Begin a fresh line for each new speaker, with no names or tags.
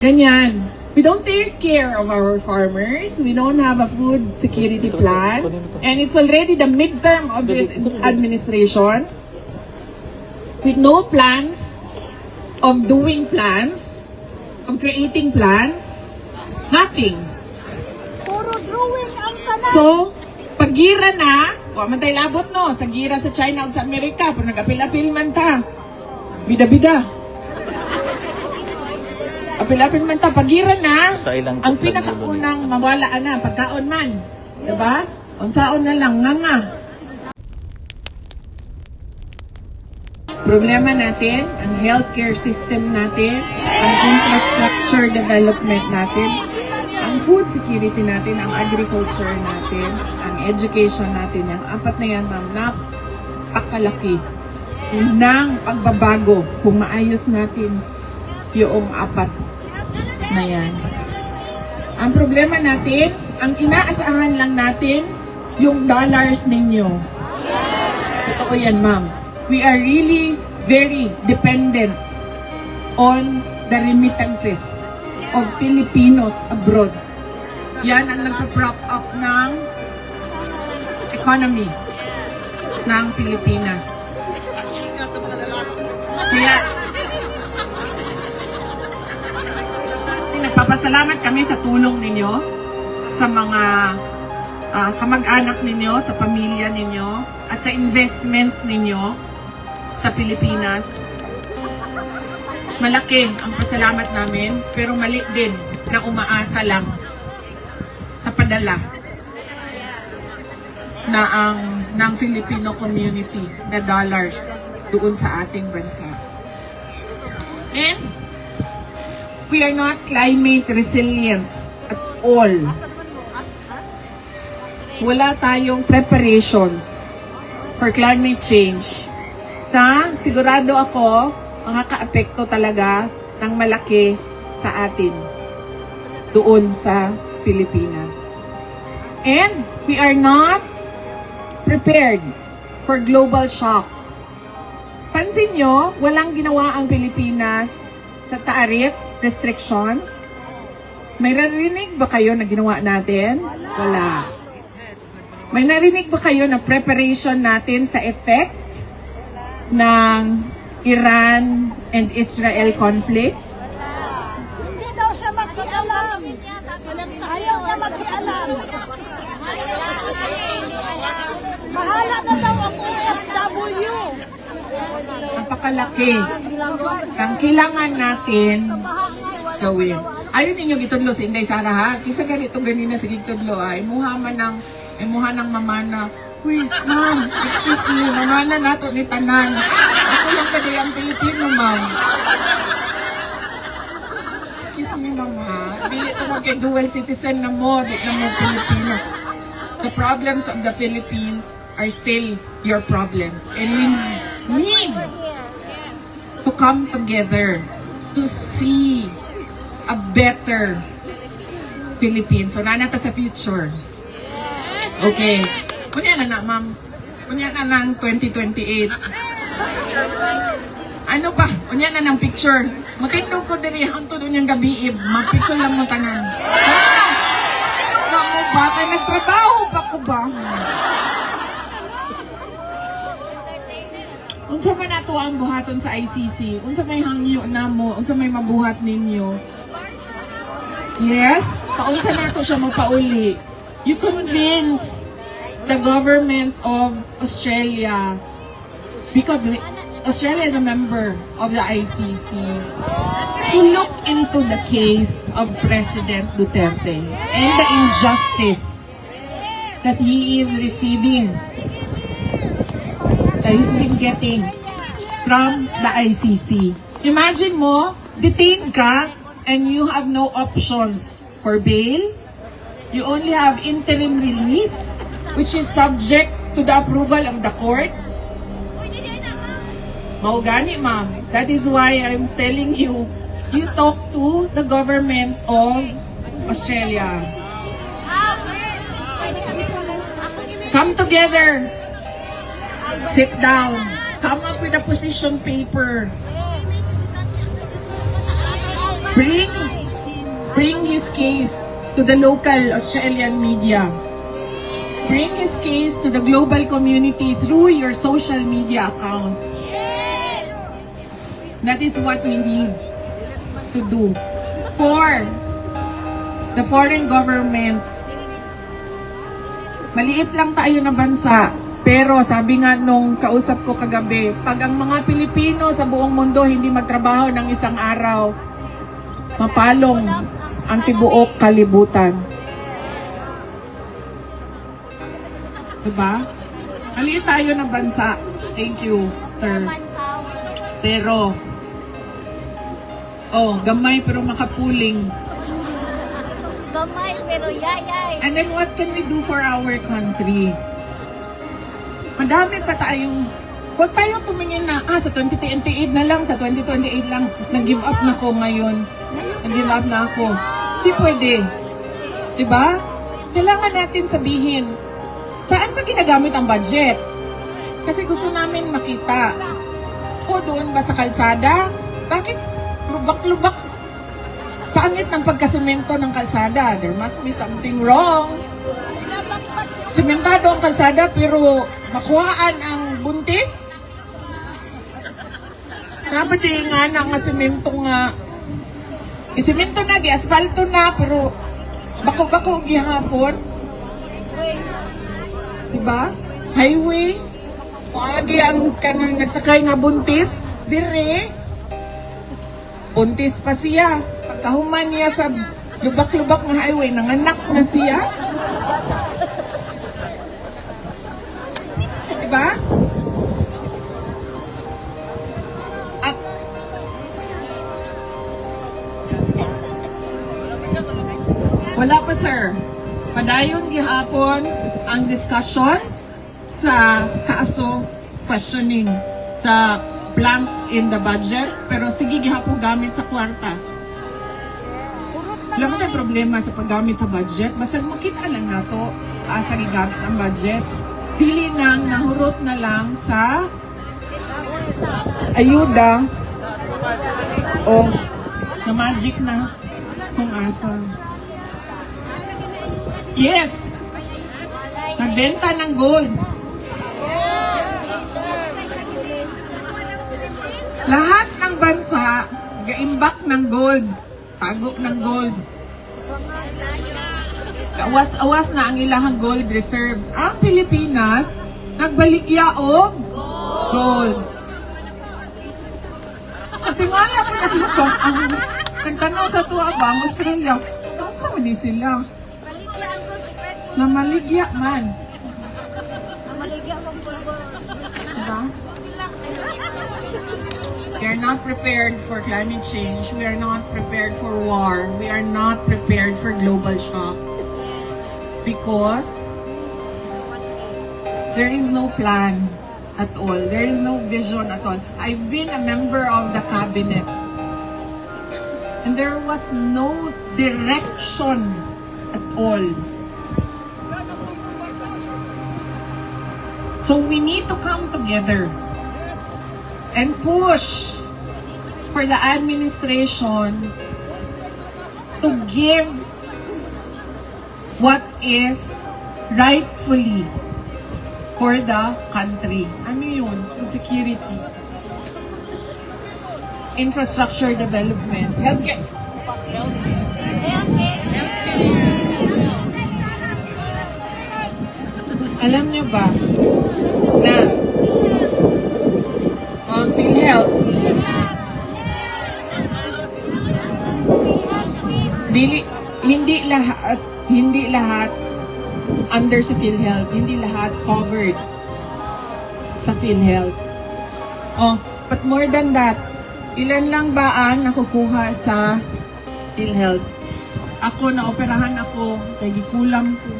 Ganyan. We don't take care of our farmers. We don't have a food security plan. And it's already the midterm of this administration with no plans of doing plans, of creating plans, nothing.
Puro drawing ang tanan.
So, pag gira na, man tayo labot no, sa gira sa China o sa Amerika, pag nag-apil-apil man ta, bida-bida. Apil-apil man ta, pagira na, ang pinakaunang mawalaan na, pagkaon man. Diba? Unsaon na lang, nga. Problema natin, ang healthcare system natin, ang infrastructure development natin, ang food security natin, ang agriculture natin, ang education natin, ang apat na yan, ma'am, napakalaki ng pagbabago kung maayos natin yung apat na yan. Ang problema natin, ang inaasahan lang natin, yung dollars ninyo. Totoo yan, ma'am. We are really very dependent on the remittances of Filipinos abroad. Yan ang nagpa-prop up ng economy ng Pilipinas. Kaya, nagpapasalamat kami sa tulong ninyo, sa mga kamag-anak ninyo, sa pamilya ninyo, at sa investments ninyo sa Pilipinas. Malaki ang pasalamat namin, pero mali din na umaasa lang sa padala na ng Filipino community na dollars doon sa ating bansa. And we are not climate resilient at all. Wala tayong preparations for climate change na sigurado ako makaka-apekto talaga ng malaki sa atin doon sa Pilipinas. And we are not prepared for global shocks. Pansin nyo, walang ginawa ang Pilipinas sa tariff restrictions. May narinig ba kayo na ginawa natin? Wala. May narinig ba kayo na preparation natin sa effect ng Iran and Israel conflict?
Hindi daw siya makialam. Ayaw niya makialam. Bahala na daw ang OFW.
Napakalaki ang kailangan natin gawin. Ayun ninyo gitudlo si Inday Sara ha. Kisa ganito ganina si gitudlo ay imuha ng mamana. Uy, ma'am, excuse me, mamana nato ni tanan. Ako lang kadi ang Pilipino, ma'am. Excuse me, mama. Dili ito mag-dual citizen na mo, di na mo Pilipino. The problems of the Philippines are still your problems. And we need to come together to see a better Philippines. So, nanata sa future. Okay. Kunya na ma'am. Kunya na ng 2028. Ano pa? Kunya na ng picture. Matindog ko din hanto doon yung gabi. Mag-picture lang mo tanan. Sa mo ba? Kaya nagtrabaho pa ko ba? Unsa man nato ang buhaton sa ICC? Unsa may hangyo na mo? Unsa may mabuhat ninyo? Yes? Paunsa nato siya mapauli? You convince the governments of Australia, because Australia is a member of the ICC, to look into the case of President Duterte and the injustice that he is receiving, that he's been getting from the ICC. Imagine mo, detained ka and you have no options for bail. You only have interim release, which is subject to the approval of the court. Maugani, ma'am. That is why I'm telling you, you talk to the government of Australia. Come together. Sit down. Come up with a position paper. Bring bring his case to the local Australian media. Bring his case to the global community through your social media accounts. That is what we need to do for the foreign governments. Maliit lang tayo na bansa, pero sabi nga nung kausap ko kagabi, pag ang mga Pilipino sa buong mundo hindi magtrabaho ng isang araw, mapalong ang tibuok kalibutan. Diba? Maliit tayo na bansa. Thank you, sir. Pero, gamay pero makapuling.
Gamay pero yayay.
And then what can we do for our country? Madami pa tayong, huwag tayo tumingin na, sa 2028 na lang, sa 2028 lang, tapos nag-give up na ko ngayon. Nag-give up na ako. Hindi pwede. Diba? Kailangan natin sabihin, saan ba ginagamit ang budget? Kasi gusto namin makita. O doon ba sa kalsada? Bakit lubak-lubak? Pangit ng pagkasemento ng kalsada. There must be something wrong. Sementado ang kalsada pero makuhaan ang buntis? Napati nga na nga semento nga. Isemento na, gi-asfalto na, pero bako-bako gihapon. Diba? Highway. Agi ang kanang nagsakay nga buntis. Dire. Buntis pa siya. Pagkahuman niya sa lubak-lubak na highway, nanganak na siya. Diba? At wala pa, sir. Padayon gihapon ang discussions sa kaso questioning the blanks in the budget, pero sige gihapon gamit sa kwarta. Wala tayong problema sa paggamit sa budget, basta makita lang nato asa gigamit ang budget. Pili nang nahurot na lang sa ayuda o sa magic na kung asa. Yes! Nagbenta ng gold. Lahat ng bansa, gaimbak ng gold. Tagok ng gold. Awas-awas na ang ilahang gold reserves. Ang Pilipinas, nagbaligya o gold. Katingala mo na ito ang nagtanong sa tuwa ba, ang Australia, ano sa mali sila? Namaligya man. Diba? We are not prepared for climate change. We are not prepared for war. We are not prepared for global shocks. Because there is no plan at all. There is no vision at all. I've been a member of the cabinet. And there was no direction at all. So we need to come together and push for the administration to give what is rightfully for the country. Ano yun? Security. Infrastructure development. Healthcare. Alam niyo ba na ang PhilHealth hindi lahat under sa PhilHealth, hindi lahat covered sa PhilHealth. But more than that, ilan lang ba ang nakukuha sa PhilHealth? Ako, naoperahan ako, kaya gikulam ko.